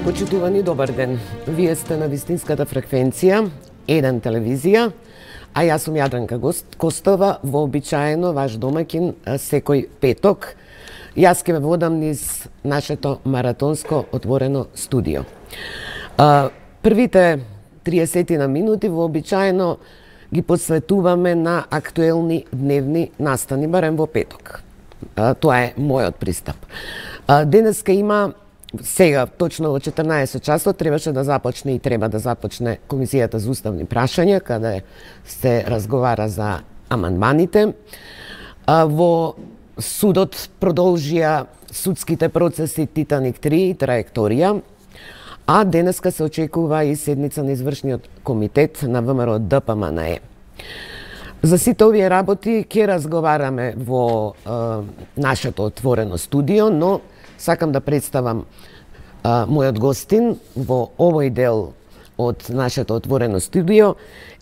Почитувани, добар ден. Вие сте на вистинската фреквенција, Еден телевизија, а јас сум Јадранка Костова, вообичаено ваш домаќин секој петок. Јас ќе ве водам низ нашето маратонско отворено студио. Првите 30 минути вообичаено ги посветуваме на актуелни дневни настани, барем во петок. Тоа е мојот пристап. Денеска има сега, точно во 14 часот, требаше да започне и треба да започне Комисијата за уставни прашања, каде се разговара за амандманите. Во судот продолжија судските процеси Титаник 3 и Траекторија, а денеска се очекува и седница на извршниот комитет на ВМРО ДПМНЕ. За сите овие работи ќе разговараме во нашето отворено студио, но сакам да представам мојот гостин во овој дел од нашето отворено студио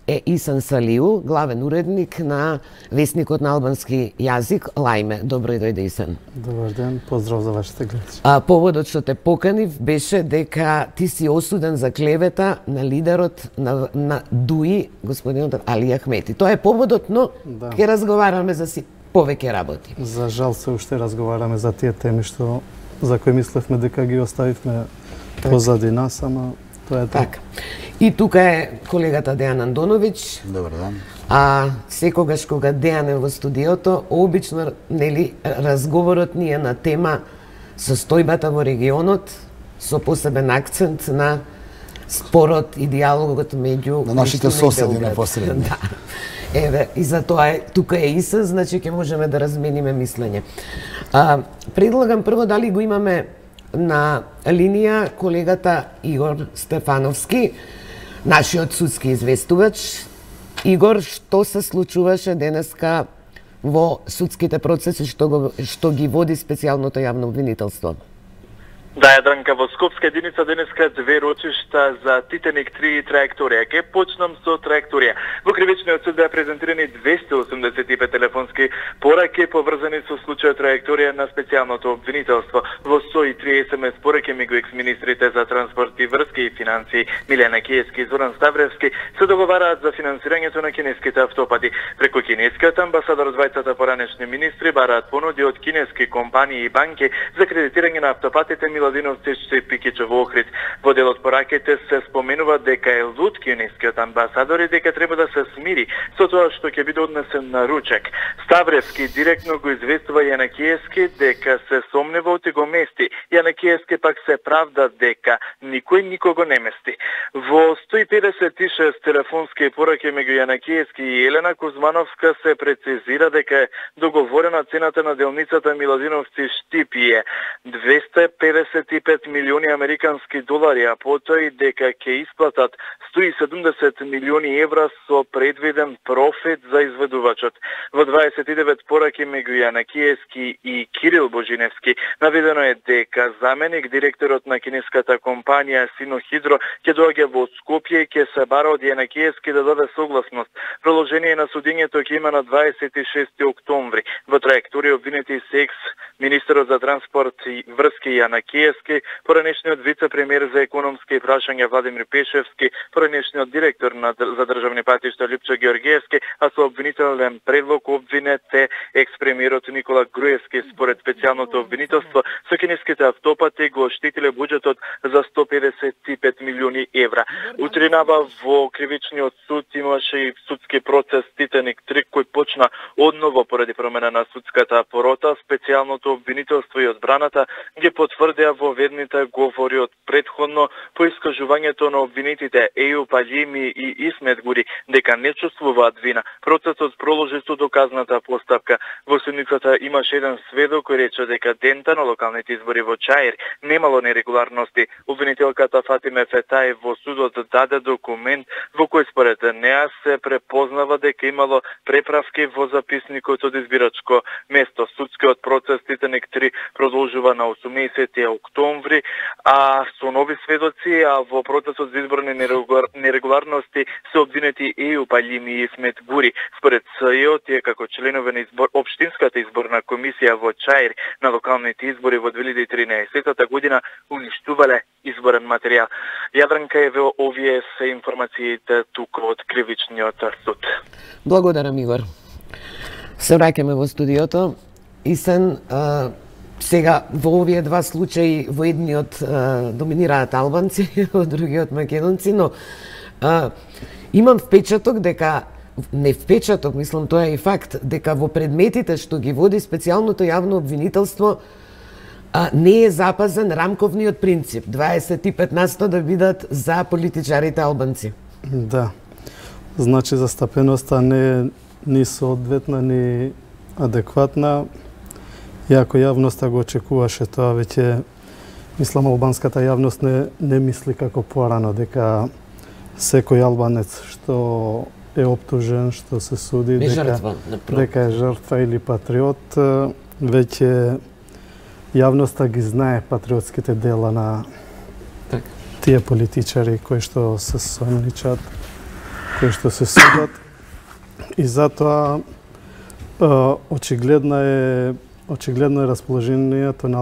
е Исан Салиу, главен уредник на весникот на албански јазик Лајме. Добро дојде, Исан. Добар ден, поздрав за вашите гледачи. Поводот што те поканив беше дека ти си осуден за клевета на лидерот на ДУИ, господинот Али Ахмети. Тоа е поводот, но ќе разговараме за повеќе работи. За жал се уште разговараме за тие теми за кои мислевме дека ги оставивме позади нас, ама тоа е така. И тука е колегата Дејан Андоновиќ. Добар ден. Секогаш кога Дејан е во студиото, обично разговорот ни е на тема состојбата во регионот, со посебен акцент на спорот и диалогот меѓу на нашите соседи непосредно. Да. Еве, и за тоа тука е Иса, значи ќе можеме да размениме мислење. Предлагам прво дали го имаме на линија колегата Игор Стефановски, нашиот судски известувач. Игор, што се случуваше денеска во судските процеси што ги води специјалното јавно обвинителство? Да, Јадранка, во Скопска единица денеска две рочишта за Титаник 3 и Траекторија. Ке почнам со Траекторија. Во кривичниот суд беа презентирани 285 телефонски пораки поврзани со случајот Траекторија на специјалното обвинителство. Во 103 СМС пораки меѓу екс-министрите за транспорт и врски и финансии Милена Киевски и Зоран Ставревски се договараат за финансирањето на кинеските автопати. Преку кинескиот амбасадор двајцата поранешни министри бараат понуди од кинески компании и банки за кредитирање на автопатите Миладиновци и Пикичо во Охрид. Во дел од пораките се споменува дека е луд кинескиот амбасадор и дека треба да се смири со тоа што ќе биде однесен на ручек. Ставревски директно го известува Јанакиевски дека се сомнева и го мести. Јанакиевски пак се правда дека никој никого не мести. Во 156 телефонски пораки меѓу Јанакиевски и Елена Кузмановска се прецизира дека е договорена цената на делницата Миладиновци Штипије 255 милиони американски долари, а потоа и дека ќе исплатат 170 милиони евра со предвиден профит за изведувачот. Во 29 пораки меѓу Јанакиевски и Кирил Божиневски наведено е дека заменик директорот на кинеската компанија Синохидро ќе доаѓа во Скопје и ќе се бара од Јанакиевски да даде согласност. Продолжение на судењето ќе има на 26 октомври. Во Траекторија обвинети се екс министерот за транспорт и врски Јанакиевски, поранешниот вице-премиер за економски прашања Владимир Пешевски, поранешниот директор за државни патишта Лјупчо Георгиевски, а со обвинителен предлог обвинете екс-премиерот Никола Груевски. Според специјалното обвинителство, со кинеските автопати го оштетиле буџетот за 155 милиони евра. Утринава во кривичниот суд имаше и судски процес Титаник 3 кој почна одново поради промена на судската порота. Специјалното обвинителство и одбраната ги потврдеа во верните говори од претходно по искажувањето на обвинетите Ејуп Алими и Исмет Гури дека не чувствуваат вина. Процесот проложи со доказната постапка. Во судницата имаше еден сведок кој рече дека дента на локалните избори во Чаир немало нерегуларности. Обвинителката Фатиме Фетај во судот даде документ во кој според неа се препознава дека имало преправки во записникот од избирачко место. Судскиот процес Титаник 3 продолжува на 18 октомври, а со нови сведоци корупција, а во процесот за изборни нерегуларности се обвинети Ејуп Алими и Исмет Гури. Според СЈО, тие како членове на Општинската изборна комисија во Чаир на локалните избори во 2013 година уништувале изборен материјал. Јадранка е во овие се информациите туку од Кривичниот суд. Благодарам, Игор. Се враќаме во студиото. Исен, сега во овие два случаи, во едниот доминираат албанци, во другиот македонци, но имам впечаток дека, не впечаток, мислам тоа е и факт, дека во предметите што ги води специјалното јавно обвинителство не е запазен рамковниот принцип 25% да бидат за политичарите албанци. Да. Значи застапеноста не е ни соодветна, ни адекватна. Иако јавноста го очекуваше тоа, веќе мислам албанската јавност не мисли како порано дека секој албанец што е оптужен, што се суди дека е жртва или патриот, веќе јавноста ги знае патриотските дела на тие политичари кои што се сомничат, кои што се судат. И затоа очигледно е расположението на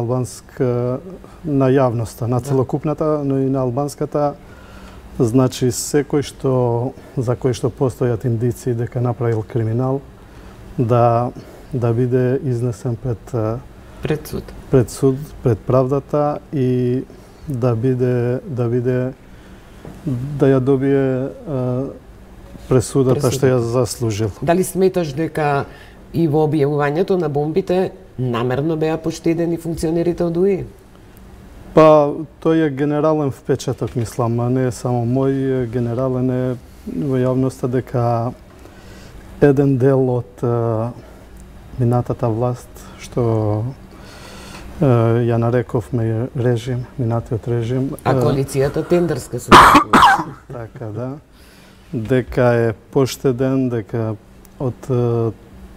на јавноста, на целокупната, но и на албанската. Значи секој за кој што постојат индици дека направил криминал, да биде изнесен пред суд, пред правдата и да ја добие пресудата што ја заслужил. Дали сметаш дека и во објавувањето на бомбите намерно беа поштедени функционерите од УИ? Па, тој е генерален впечаток, мислам, а не само мој, генерален е во јавноста дека еден дел од минатата власт, што ја нарековме режим, минатиот режим. А коалицијата тендерска се така, да. Дека е поштеден, дека од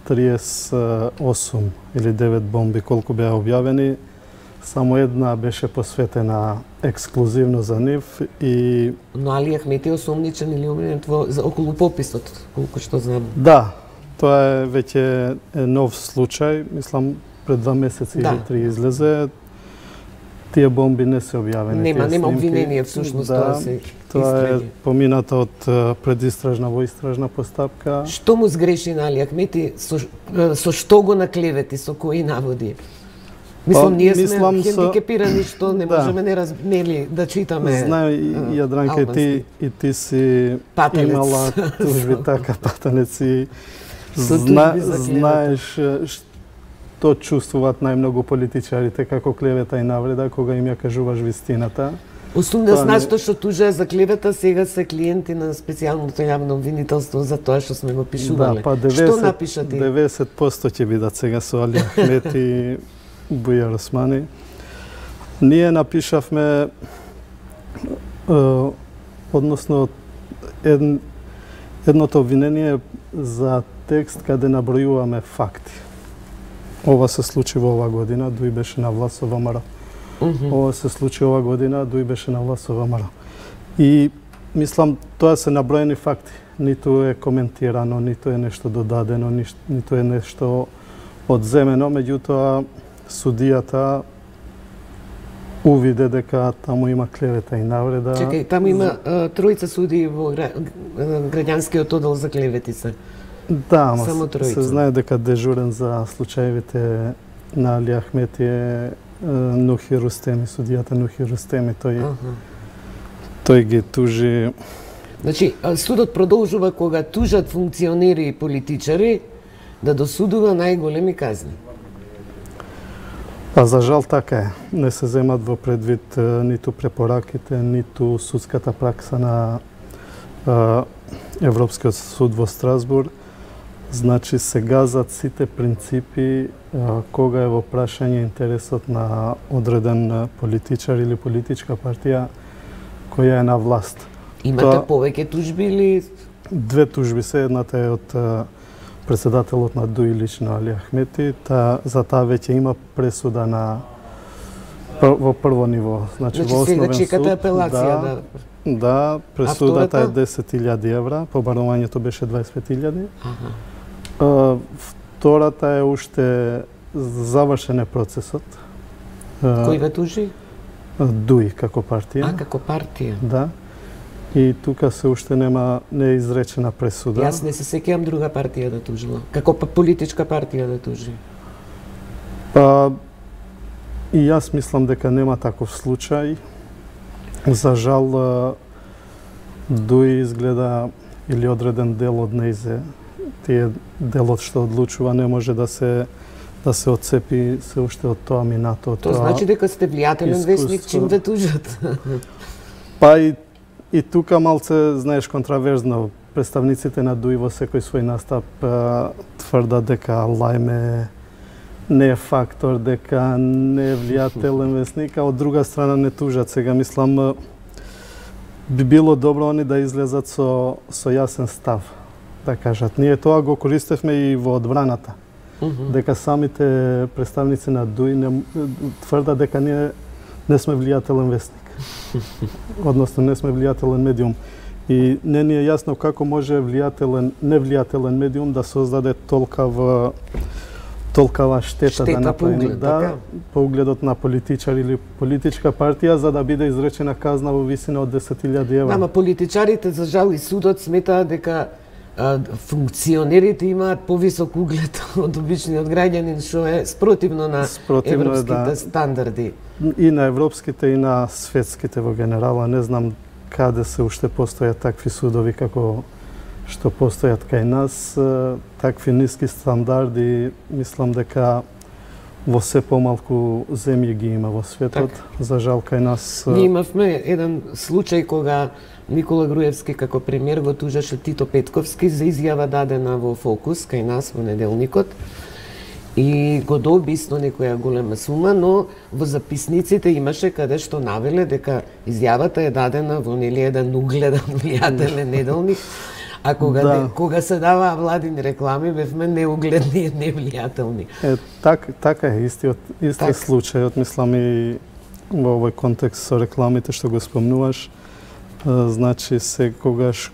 38 или 9 бомби колку беа објавени, само една беше посветена ексклузивно за нив и... Но Али Ахмети осомничен или обвинет околу пописот, колку што знам. Да, тоа е веќе нов случај, мислам пред 2 месеци или 3 излезе. Тие бомби не се објавени. Нема обвинение всушност, тоа се истраги. Тоа е помината од предистражна во истражна постапка. Што му сгреши на Али Ахмети, со што го наклевети, со кои наводи? Мислам, ние сме хендикепирани што не можеме да читаме. Знае, Јадранка, и ти си имала тужби така, патенец и знаеш што чувствуваат најмногу политичарите како клевета и навреда кога им ја кажуваш вистината. 80% што тужаа за клевета сега се клиенти на специјалното јавно обвинителство за тоа што сме го пишувале. Да, па 90% ќе бидат сега со Али Ахмети и Бујар Османи. Ние напишавме, односно едното обвинение за текст каде набројуваме факти. Ова се случи во ова година, Дуј беше на власт со ВМРО. Ова се случи ова година, Дуј беше на власт со ВМРО. И мислам, тоа се наброени факти. Ниту е коментирано, ниту е нешто додадено, ниту е нешто одземено, меѓутоа судијата увиде дека таму има клевета и навреда. Чекај, таму има тројца судии во граѓанскиот оддел за клеветица. Да, ама се знае дека дежурен за случаевите на Али Ахмети е Нухи Рустеми, судијата Нухи Рустеми. Тој ги тужи. Значи, судот продолжува кога тужат функционери и политичари да досудува најголеми казни. Па за жал така е. Не се земат во предвид ниту препораките, ниту судската пракса на Европскиот суд во Страсбург. Значи се газат сите принципи кога е во прашање интересот на одреден политичар или политичка партија која е на власт. Имате повеќе тужби или? 2 тужби се, едната е од председателот на ДУИ лично Али Ахмети, за таа веќе има пресуда на Во прво ниво. Значи Значи во сега основен чекате суд. апелација, Да, пресудата е втората? 10.000 евра, побарувањето беше 25.000. Втората е уште завршен е процесот. Кој ве тужи? ДУИ како партија. Како партија. Да. И тука се уште не е изречена пресуда. Јас не се сеќавам друга партија да тужила. Како политичка партија да тужи. И јас мислам дека нема таков случај. За жал, ДУИ изгледа или одреден дел од нејзе, тие делот што одлучува не може да се отцепи се уште од тоа минато. Од Тоа значи дека сте влијателен весник чим ве тужат. Па и тука малце, знаеш, контраверзно. Представниците на ДУИ во секој свој настап тврдат дека Лајме не е фактор, дека не е влијателен весник, а од друга страна не тужат. Сега мислам би било добро они да излезат со јасен став, да кажат. Ние тоа го користевме и во одбраната. Дека самите представници на ДУИ тврдат дека ние не сме влијателен весник. Односно не сме влијателен медиум. И не ни е јасно како може невлијателен медиум да создаде толкава штета да направи, по угледот на политичар или политичка партија, за да биде изречена казна во висина од 10.000 евра. Ама политичарите, за жал, и судот сметаат дека функционерите имаат повисок углед од обичниот граѓанин, што е спротивно на европските стандарди. И на европските, и на светските во генерала. Не знам каде се уште постојат такви судови како што постојат кај нас, такви ниски стандарди, мислам дека во се помалку земји ги има во светот. За жал кај нас... Ние имавме еден случај кога Никола Груевски како премиер го тужаше Тито Петковски за изјава дадена во Фокус кај нас во неделникот и го доби исто некоја голема сума, но во записниците имаше каде што навеле дека изјавата е дадена во еден угледан влијателен неделник, а кога се даваа владини реклами бевме неугледни и невлијателни. Така е истиот случајот, мислам и во овој контекст со рекламите што го спомнуваш. Значи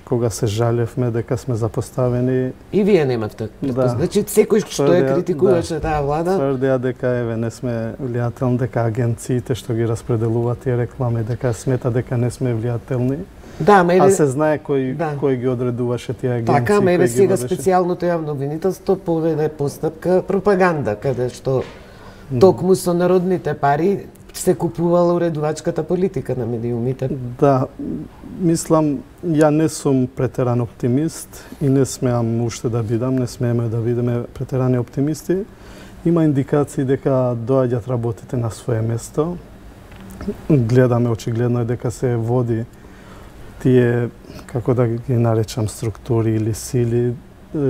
кога се жалевме дека сме запоставени. И вие немавте. Значи секој што ја критикуваше таа влада тврдеа дека не сме влијателни, дека агенциите што ги распределуваат тие реклами дека смета дека не сме влијателни. Да, ама се знае кој ги одредуваше тие агенции. Така, ама еве сега специјалното јавно обвинителство поведе постапка пропаганда, каде што токму со народните пари се купувала уредувачката политика на медиумите. Да, мислам, ја не сум претеран оптимист и не смеам уште да бидам, не смееме да бидеме претерани оптимисти. Има индикации дека доаѓаат работите на свое место. Гледаме, очигледно е дека се води тие, како да ги наречам, структури или сили,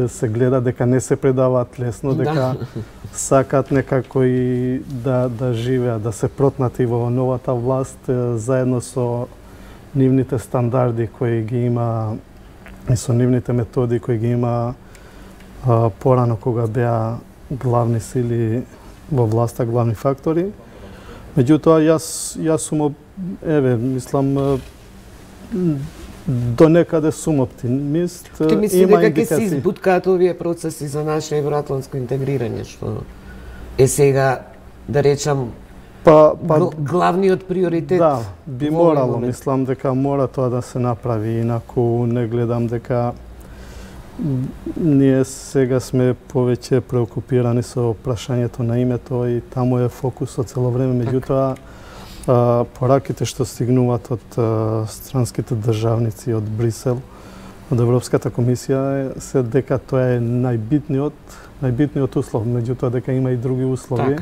се гледа дека не се предаваат лесно, дека сакат некако и да живеат, да се протнати во новата власт, заедно со нивните стандарди кои ги има и со нивните методи кои ги има порано кога беа главни сили во власта, главни фактори. Меѓутоа, јас сум, мислам, до некаде сум оптимист. Ти мисли дека ќе се избуткаат овие процеси за наше евроатлантско интегрирање, што е сега, да речам, главниот приоритет? Да, би морало, мислам дека мора тоа да се направи, инаку не гледам дека ние сега сме повеќе преокупирани со прашањето на името и таму е фокусот цело време, меѓутоа пораките што стигнуваат од странските државници од Брисел, од Европската комисија се дека тоа е најбитниот услов, меѓутоа дека има и други услови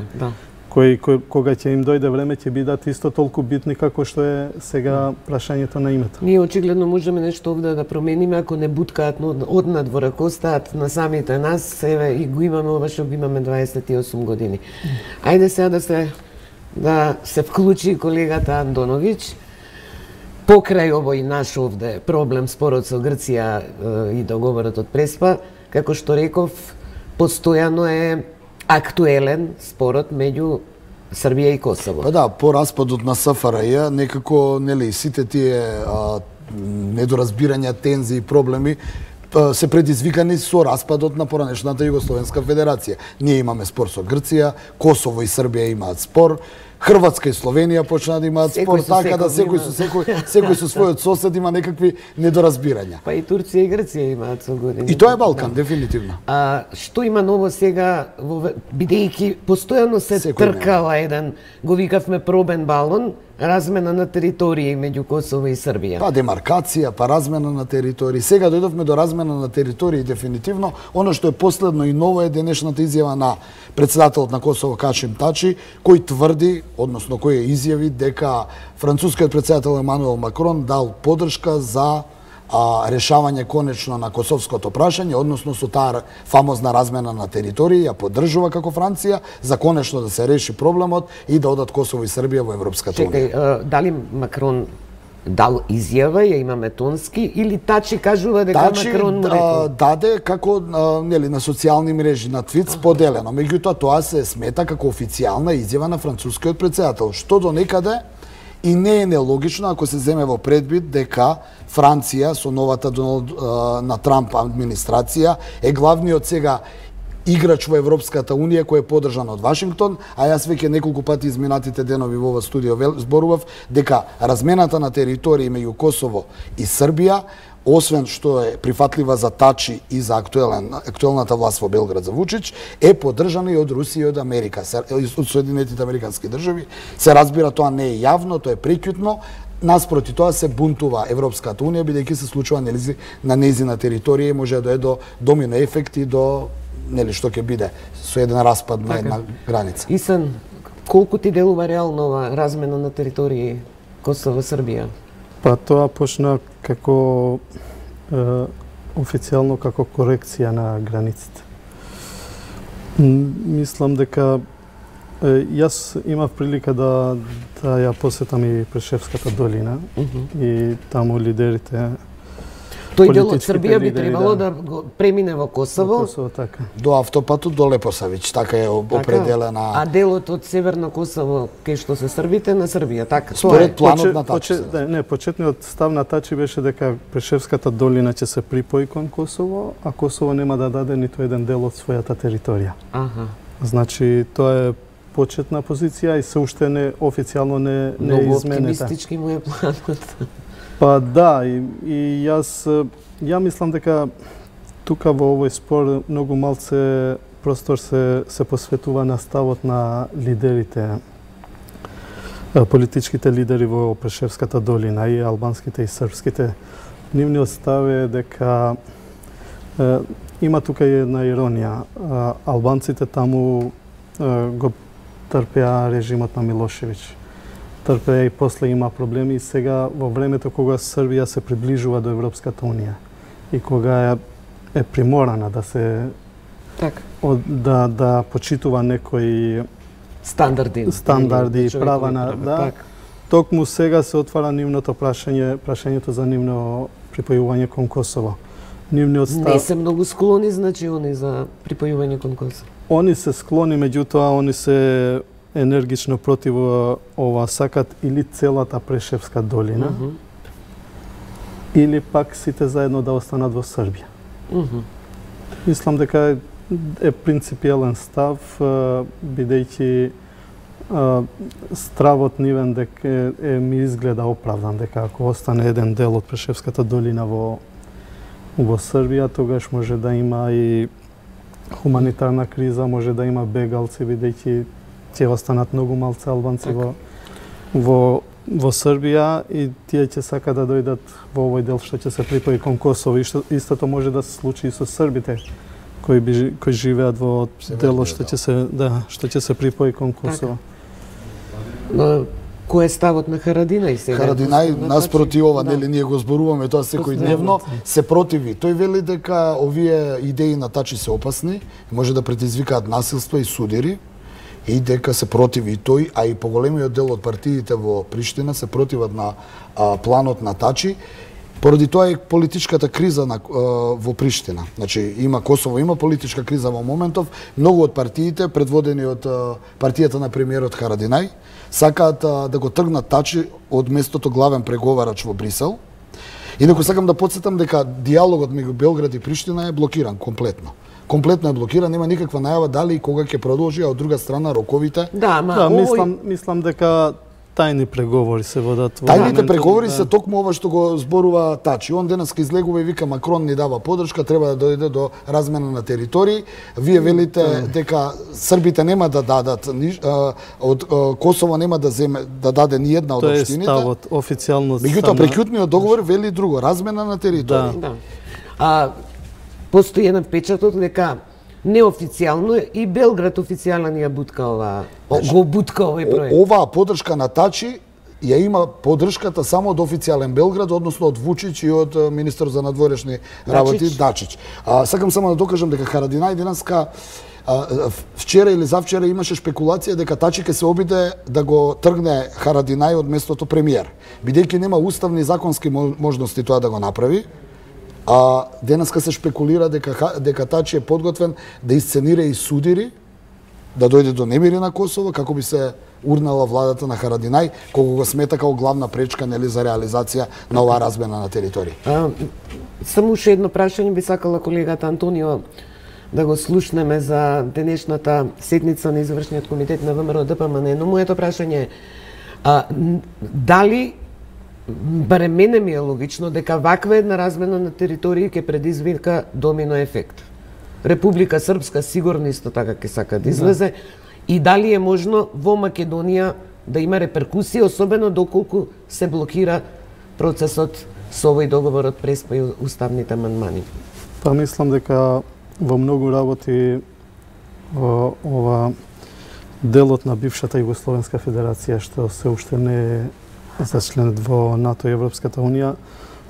кои кога ќе им дојде време ќе бидат исто толку битни како што е сега прашањето на името. Ние очигледно можеме нешто овде да промениме ако не буткаат однадвор, ако остаат на самите нас, еве и го имаме ова што го имаме 28 години. Ајде сега да се вклучи колегата Андоновиќ покрај овој наш овде проблем, спорот со Грција и договорот од Преспа, како што реков, постојано е актуелен спорот меѓу Србија и Косово. Па да, по распадот на СФРЈ, некако, нели, сите тие недоразбирања, тензии и проблеми се предизвикани со распадот на поранешната Југословенска федерација. Ние имаме спор со Грција, Косово и Србија имаат спор, Хрватска и Словенија почна да имаат спор, така да секој со својот сосед има некакви недоразбирања. Па и Турција и Грција имаат со години. И тоа е Балкан, дефинитивно. Што има ново сега, бидејќи постојано се тркала еден, го викавме пробен балон, размена на територии меѓу Косово и Србија. Па демаркација, па размена на територии. Сега дојдовме до размена на територии дефинитивно. Оно што е последно и ново е денешната изјава на председателот на Косово Кашим Тачи, кој тврди, односно кој изјави дека францускиот председател Емануел Макрон дал поддршка за решавање конечно на косовското прашање, односно со таа фамозна размена на територии, ја поддржува како Франција за конечно да се реши проблемот и да одат Косово и Србија во Европската унија. Чекај, дали Макрон дал изјава, ја имаме тонски, или Тачи кажува дека Макрон му рекол? Даде како нели на социјални мрежи на твит споделено, меѓутоа тоа се смета како официјална изјава на францускиот председател, што до некаде и не е нелогично ако се земе во предвид дека Франција со новата на Трамп администрација е главниот сега играч во Европската унија кој е поддржан од Вашингтон, а јас веќе неколку пати изминатите денови во ова студио зборував дека размената на територии меѓу Косово и Србија, освен што е прифатлива за Тачи и за актуелната власт во Белград за Вучич, е поддржана и од Русија и од Америка, од Соединетите Американски држави. Се разбира, тоа не е јавно, тоа е прикјутно. Наспроти тоа се бунтува Европската унија, бидејќи се случува на нејзина територија и може да дојде до домино ефекти, до нели што ќе биде со еден распад на една граница. Исен, колку ти делува реално ова размена на територии Косово-Србија? Па тоа почна како официјално како корекција на границите. Мислам дека јас имав прилика да ја посетам и Прешевската долина и таму лидерите. Тој дел од Србија би требало да го премине во Косово. Така. До автопатот до Лепосавиќ, така е определена. А делот од Северно Косово, кај што се србите, на Србија, така? Според планот на Тачи. Не, почетниот став на Тачи беше дека Прешевската долина ќе се припои кон Косово, а Косово нема да даде ниту еден дел од својата територија. Значи, тоа е почетна позиција и се уште не официјално не изменета. Многу оптимистички му е планот. Па да, и ја мислам дека тука во овој спор многу малце простор се посветува на ставот на лидерите, политичките лидери во Прешевската долина, и албанските и српските. Нивниот став е дека има тука и една иронија. Албанците таму го трпеа режимот на Милошевиќ. Трпеа и после има проблеми и сега во времето кога Србија се приближува до Европската унија и кога е приморана да се да почитува некои стандарди и права на токму сега се отвара нивното прашањето за нивно припојување кон Косово. Не се многу склони, значи, они за припојување кон Косово. Они се склони, меѓутоа они се енергично против ова, сакат или целата Прешевска долина, или пак сите заедно да останат во Србија. Мислам дека е принципиелен став, бидејќи стравот нивен дека ми изгледа оправдан, дека ако остане еден дел од Прешевската долина во Србија, тогаш може да има и хуманитарна криза, може да има бегалци, бидејќи ќе останат многу малце албанци во Србија и тие ќе сака да дојдат во овој дел што ќе се припои кон Косово. И истото може да се случи и со србите кои живеат во делот што ќе се припои кон Косово. Кој е ставот на Харадинај сега? Харадинај наспроти ова, нели ние го зборуваме тоа секојдневно, се противи. Тој вели дека овие идеи на Тачи се опасни, може да предизвикаат насилства и судири, и дека се противи и тој, а и поголемиот дел од партиите во Приштина се противат на планот на Тачи. Поради тоа е политичката криза во Приштина. Значи, Косово има политичка криза во моментов. Многу од партиите, предводени од партијата на премиерот Харадинај, сакаат да го тргнат Тачи од местото главен преговарач во Брисел. Инаку сакам да подсетам дека диалогот меѓу Белград и Приштина е блокиран комплетно. Комплетно е блокиран, нема никаква најава дали и кога ќе продолжи, а од друга страна роковите. Мислам дека тајни преговори се водат. Тајните преговори се токму ова што го зборува Тачи. Он денеска излегува и вика Макрон ни дава подршка, треба да дојде до размена на територии. Вие велите дека србите нема да дадат од Косово нема да даде ни една од општините. Тоа е ставот официјално. Меѓутоа преќутниот договор вели друго, размена на територии. Да. Постои еден печатот дека неофицијално и Белград официјално ја бутка овој проект. Оваа подршка на Тачи ја има подршката само од официјален Белград, односно од Вучич и од министер за надворешни работи Дачич. Сакам само да докажам дека Харадинај денеска вчера или завчера имаше шпекулација дека Тачи ќе се обиде да го тргне Харадинај од местото премиер, бидејќи нема уставни законски можности тоа да го направи. Денеска се шпекулира дека Тачи е подготвен да исценира и судири, да дојде до немири на Косово, како би се урнала владата на Харадинај, кога го смета како главна пречка за реализација на оваа размена на територии. Само уште едно прашање би сакала колегата Антонио да го слушнеме за денешната седница на извршниот комитет на ВМРО ДПМН, но моето прашање е дали барем мене ми е логично дека ваква една размена на територии ќе предизвика домино ефект. Република Српска сигурно исто така ќе сака да излезе и дали е можно во Македонија да има реперкусии, особено доколку се блокира процесот со овој договорот преспа и уставните амандмани. Па мислам дека во многу работи ова делот на бившата Југословенска федерација што се уште не е зачленет во НАТО и Европската унија,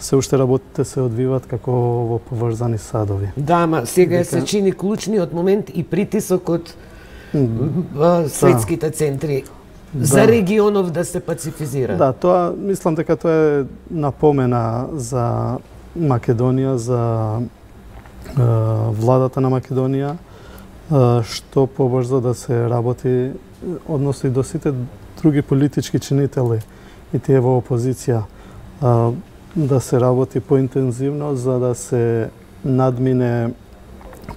се уште работите се одвиваат како во поврзани садови. Да, ама сега се чини клучниот момент и притисокот светските центри за регионов да се пацифизира. Да, тоа мислам дека тоа е напомена за Македонија, за владата на Македонија, што побрзо да се работи, односно и до сите други политички чинители и тие во опозиција, да се работи поинтензивно за да се надмине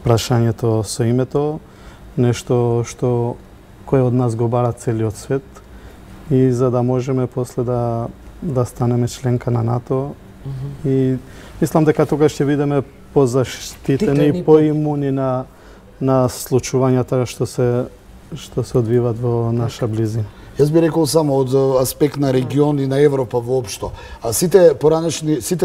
прашањето со името, нешто што кој од нас го бара целиот свет и за да можеме после да станеме членка на НАТО. И мислам дека тогаш ќе бидеме позаштитени и поимуни на случувањата што се одвиваат во наша близина. Јас би рекол само од аспект на регион и на Европа воопшто. Сите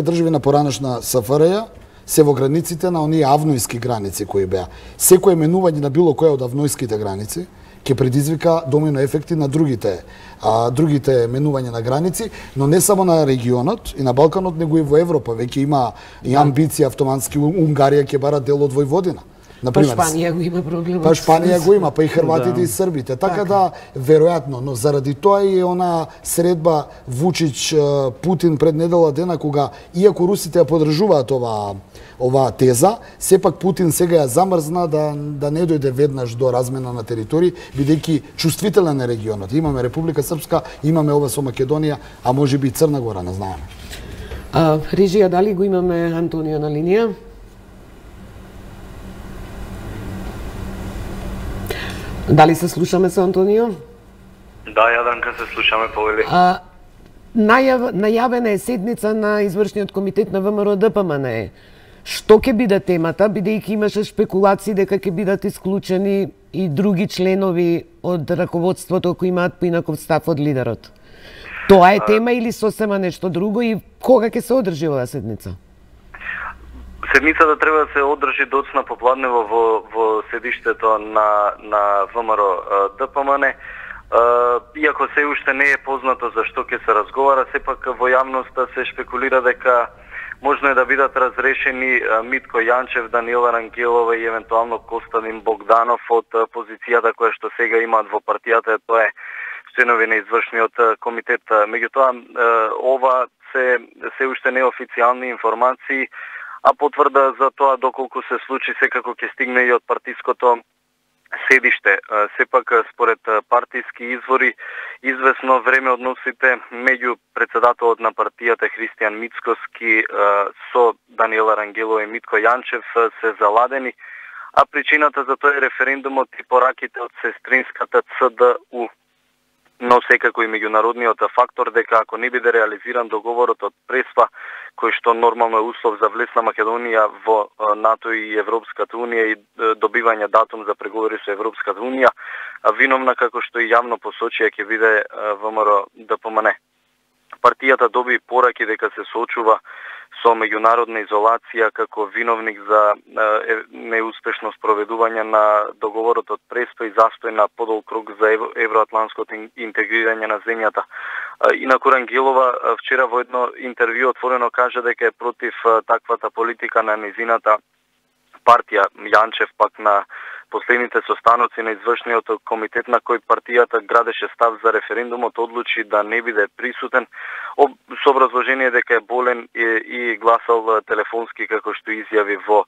држави на поранешна СФРЈ се во границите на оние авнојски граници кои беа. Секое менување на било која од авнојските граници ќе предизвика домино ефекти на другите менувања на граници, но не само на регионот и на Балканот, него и во Европа. Веќе има и амбиција автоматски Унгарија ќе бара дел од Војводина. Па Шпанија го има проблем. Па Шпанија го има, па и хрватите и србите. Така да, веројатно, но заради тоа и она средба Вучич-Путин пред недела дена, кога, иако русите ја подржуваат оваа теза, сепак Путин сега ја замрзна да не дојде веднаш до размена на територии, бидејќи чувствителен е регионот. Имаме Република Српска, имаме ова со Македонија, а може би и Црна Гора, не знаеме. Режија, дали го имаме Антонио на линија? Дали се слушаме со Антонио? Да, Јадранка, се слушаме, повели. Најавена е седница на извршниот комитет на ВМРО ДПМН. Што ќе биде темата, бидејќи имаше шпекулации дека ќе бидат исклучени и други членови од раководството кои имаат поинаков став од лидерот? Тоа е тема или сосема нешто друго и кога ќе се одржи оваа седница? Седницата треба да се одржи доцна попладнево во седиштето на ВМРО ДПМН. Иако се уште не е познато за што ќе се разговара, сепак во јавноста се шпекулира дека можно е да бидат разрешени Митко Јанчев, Даниела Рангелова и евентуално Костадин Богданов од позицијата која што сега имаат во партијата, тоа е членови на извршниот комитет. Меѓутоа, ова се уште неофицијални информации, а потврда за тоа доколку се случи секако ќе стигне и од партиското седиште. Сепак, според партиски извори, известно време односите меѓу председателот на партијата Христијан Мицкоски со Даниела Рангелова и Митко Јанчев се заладени, а причината за тој референдумот и пораките од сестринската ЦДУ. Но секако и меѓународниот фактор дека ако не биде реализиран договорот од Преспа, кој што нормално е услов за влез на Македонија во НАТО и Европската унија и добивање датум за преговори со Европската унија, виновна, како што и јавно посочија, ќе биде ВМРО ДПМН. Партијата доби пораки дека се соочува со меѓународна изолација како виновник за неуспешно спроведување на договорот од Преспа и застој на подолг рок за евроатлантското интегрирање на земјата. Инаку Рангелова вчера во едно интервју отворено кажа дека е против таквата политика на низината партија. Јанчев пак на последните состаноци на извршниот комитет на кој партијата градеше став за референдумот одлучи да не биде присутен со образложение дека е болен и гласал телефонски, како што изјави во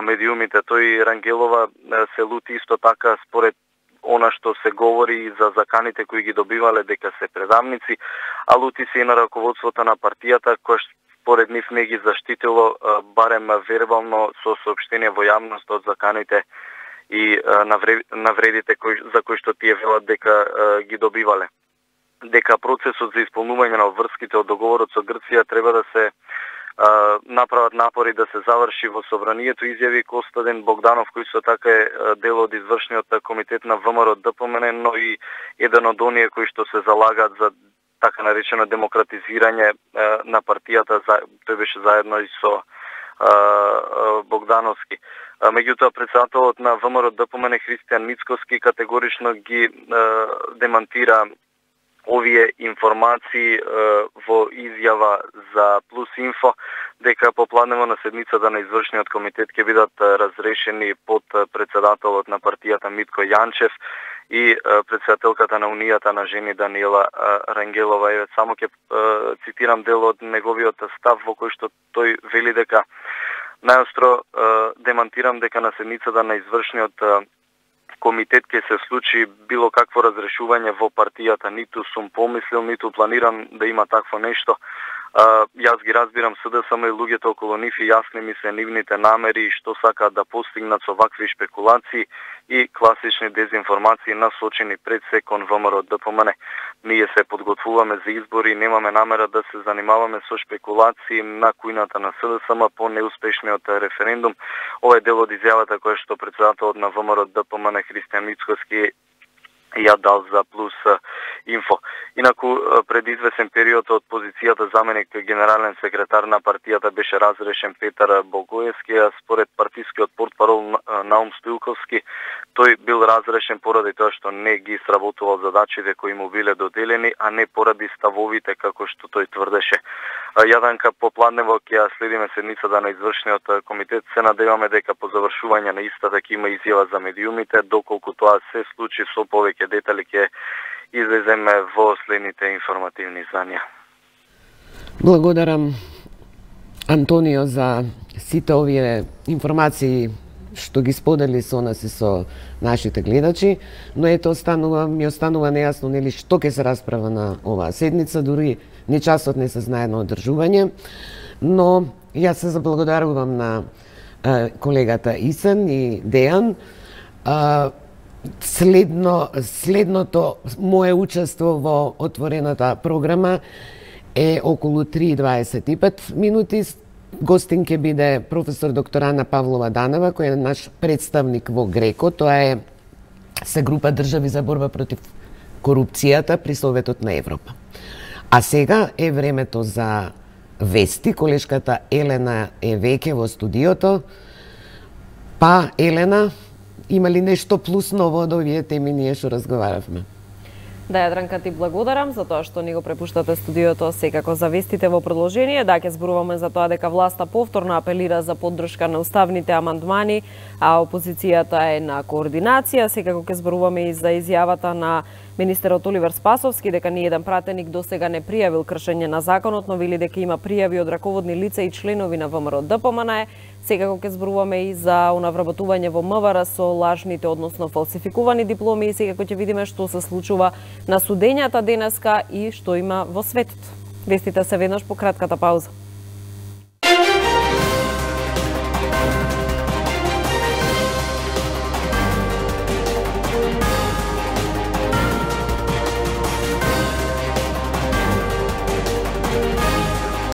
медиумите. Тој Рангелова се лути исто така според она што се говори и за заканите кои ги добивале дека се предавници, а лути се и на раководството на партијата кој според нив не ги заштитило барем вербално со соопштение во јавност од заканите и навредите за кои што тие велат дека ги добивале. Дека процесот за исполнување на обврските од договорот со Грција треба да се направат напори да се заврши во собранието, изјави Костадин Богданов, кој со така е дел од извршниот комитет на ВМРО ДПМН, но и еден од оние кои што се залагаат за така наречено демократизирање на партијата. Тој беше заедно и со Богдановски. Меѓутоа, председателот на ВМРО ДПМН Христијан Мицкоски категорично ги демантира овие информации во изјава за Плюс Инфо дека попладнево на седмицата на извршниот комитет ќе бидат разрешени под председателот на партијата Митко Јанчев и председателката на Унијата на жени Даниела Рангелова. Еве само ќе цитирам дел од неговиот став во кој што тој вели дека најостро демантирам дека на седмицата на извршниот комитет ќе се случи било какво разрешување во партијата. Ниту сум помислил, ниту планирам да има такво нешто. Јас ги разбирам СДСМ и луѓето околу нив и јасни ми се нивните намери и што сакаат да постигнат со вакви шпекулации и класични дезинформации насочени пред се кон ВМРО ДПМН. Ние се подготвуваме за избори и немаме намера да се занимаваме со шпекулации на кујната на СДСМ по неуспешниот референдум. Ова е дел од изјавата која што председателот на ВМРО ДПМН Христијан Мицкоски ја дал за Плюс Инфо. Инаку, пред извесен период од позицијата заменик генерален секретар на партијата беше разрешен Петар Богоевски, а според партискиот портпарол Наум Стоилковски, тој бил разрешен поради тоа што не ги сработувал задачите кои му биле доделени, а не поради ставовите како што тој тврдеше. Јаданка попладнево ќе следиме седмицата на извршниот комитет. Се надеваме дека по завршување на истата ќе има изјава за медиумите, доколку тоа се случи со повеќе детали ќе излеземе во следните информативни изданија. Благодарам, Антонио, за сите овие информации што ги сподели со нас и со нашите гледачи, но ето ми останува нејасно нели што ќе се расправа на оваа седница, дури ни часот не се знае на одржување, но јас се заблагодарувам на колегата Исен и Дејан. Следното мое учество во отворената програма е околу 3:25 минути. Гостин ќе биде професор доктор Ана Павлова Данева, која е наш представник во ГРЕКО. Тоа е се група држави за борба против корупцијата при Советот на Европа. А сега е времето за вести. Колешката Елена е веќе во студиото. Па, Елена, има ли нешто плюс ново од овие теми ние што разговаравме? Да, Јадранка, ти благодарам за тоа што ни го препуштате студиото секако за вестите во продолжение. Да, ќе зборуваме за тоа дека власта повторно апелира за поддршка на уставните амандмани, а опозицијата е на координација. Секако ќе зборуваме и за изјавата на Министерот Оливер Спасовски дека ниеден пратеник досега не пријавил кршење на законот, но вели дека има пријави од раководни лица и членови на ВМРО ДПМН. Секако ќе зборуваме и за унавработување во МВР со лажните, односно фалсификувани дипломи, и секако ќе видиме што се случува на судењата денеска и што има во светот. Вестите се веднаш по кратката пауза.